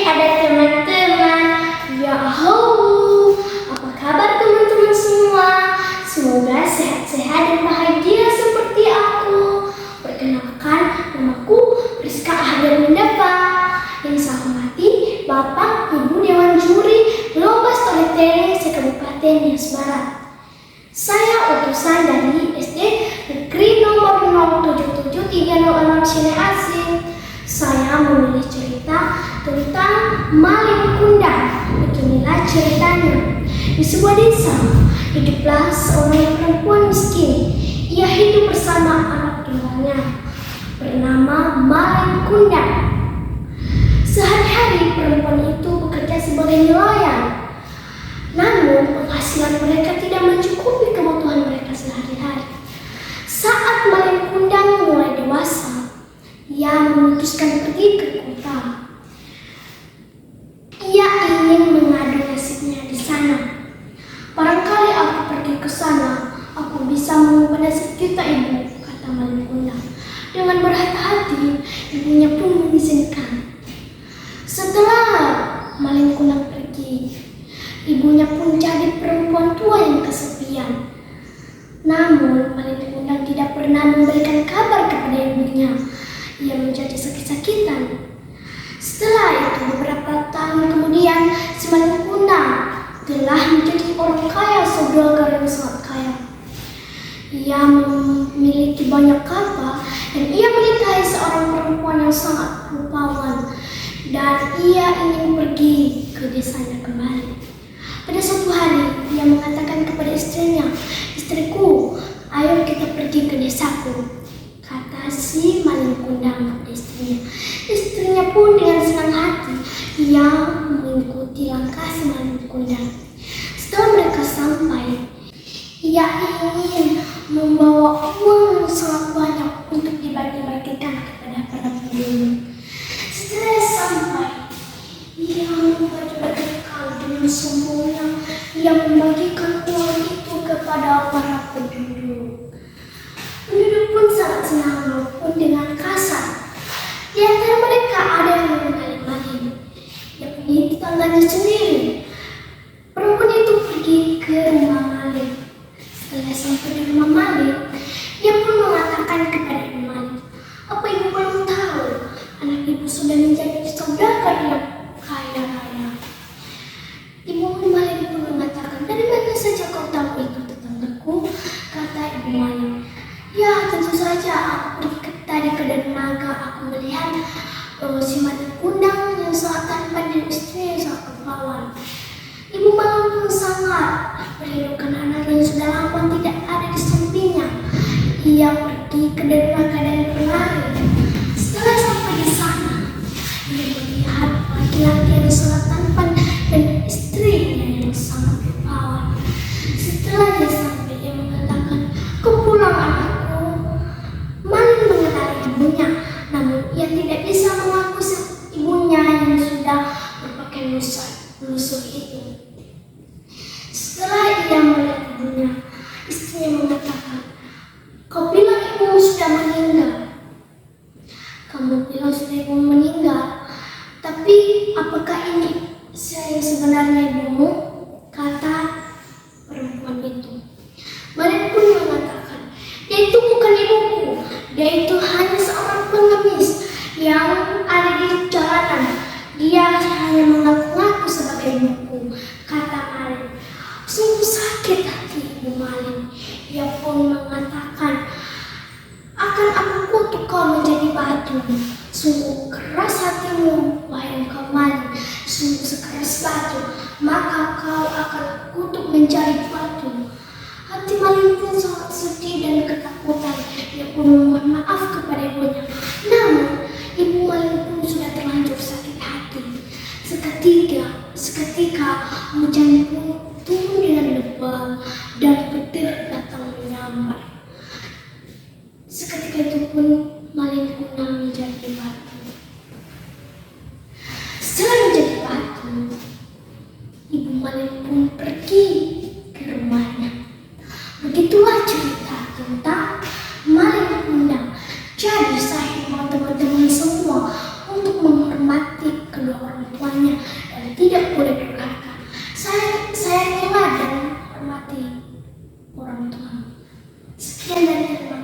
ada teman-teman. Ya halo, apa kabar teman-teman semua? Semoga sehat-sehat dan bahagia seperti aku. Perkenalkan, namaku Rizka Ahdian Mundafa. Yang saya hormati Bapak Ibu Dewan Juri Lomba Storytelling se-Kabupaten Nias Barat. Saya utusan dari SD Negeri nomor 07730 Cine Asing. Saya menulis cerita tentang Malin Kundang. Beginilah ceritanya. Di sebuah desa, hiduplah seorang perempuan miskin. Ia hidup bersama anak tunggalnya bernama Malin Kundang. Sehari-hari perempuan itu bekerja sebagai nelayan. Namun penghasilan mereka tidak mencukupi kebutuhan mereka sehari-hari. Saat Malin Kundang mulai dewasa, ia memutuskan pergi ke kota. Ia ingin mengadu nasibnya di sana. Barangkali aku pergi ke sana, aku bisa mengubah nasib kita, ibu, kata Malin Kundang. Dengan berhati-hati, ibunya pun mengizinkan. Setelah Malin Kundang pergi, ibunya pun jadi perempuan tua yang kesepian. Namun Malin Kundang tidak pernah memberikan kabar kepada ibunya. Ia menjadi sakit-sakitan. Setelah itu beberapa tahun kemudian, si Malin Kundang telah menjadi orang kaya, saudagar yang sangat kaya. Ia memiliki banyak harta dan ia menikahi seorang perempuan yang sangat rupawan. Dan ia ingin pergi ke desanya kembali. Pada suatu hari, ia mengatakan kepada istrinya, "Istriku, ayo kita pergi ke desaku," kata si Malin Kundang kepada istrinya. Istrinya pun dengan senang hati, ia mengikuti langkah si Malin Kundang. Setelah mereka sampai, ia ingin membawa uang yang sangat banyak untuk dibagi-bagikan kepada para penduduk. Setelah sampai, ia membagi-bagikan dengan semuanya. Ia membagikan uang itu kepada para penduduk. Penduduk pun sangat senang walaupun dengan kasar. Di antara mereka ada yang mengenali Malin. Ia pergi ke tetangganya sendiri. Perempuan itu pergi ke rumah Malin. Setelah sampai di rumah Malin, ia pun mengatakan kepada ibu Malin, "Apa ibu belum tahu? Anak ibu sudah menjadi saudagar yang kaya raya." Ibu Malin pun mengatakan, "Dari mana saja kau tahu itu, tetanggaku?" kata ibu Malin. "Ya, tentu saja aku pergi tadi ke dermaga. Aku melihat si Malin Kundang yang sangat tampan dan istrinya yang sangat rupawan." Ibu Malin pun sangat merindukan anaknya yang sudah lama tidak ada di sampingnya. Ia pergi ke dermaga dan berlari. Setelah sampai di sana, ia melihat laki-laki yang sangat tampan dan istrinya yang sangat rupawan. Setelah dia sampai, ia mengatakan, "Kau pulang, anakku." Malin mengenali ibunya, namun ia tidak bisa mengaku ibunya yang sudah berpakaian lusuh itu. Setelah ia melihat ibunya, istrinya mengatakan, "Kau bilang ibumu sudah meninggal. Kamu bilang sudah ibu meninggal, tapi apakah ini yang sebenarnya ibumu?" kata perempuan itu. Malin pun mengatakan, "Dia itu bukan ibuku. Dia itu hanya seorang pengemis yang ada di jalanan. Dia hanya mengaku-ngaku sebagai ibuku," kata Malin. Sungguh sakit hati ibu Malin. Ia pun mengatakan, "Akan aku kutuk kau menjadi batu. Sungguh keras hatimu, wahai engkau Malin. Sungguh sekeras batu, maka kau akan kutuk menjadi batu." Hati Malin pun sangat sedih dan ketakutan. Ia pun memohon maaf kepada ibunya. Namun ibu Malin pun sudah terlanjur sakit hati. Seketika hujan pun turun dengan lebat dan petir datang menyambar. Seketika itu pun Malin Kundang menjadi batu. Setelah menjadi batu, ibu Malin pun pergi ke rumahnya. Begitulah cerita tentang Malin Kundang. Jadi saya himbau teman-teman semua untuk menghormati kedua orang tuanya Sekian dan terima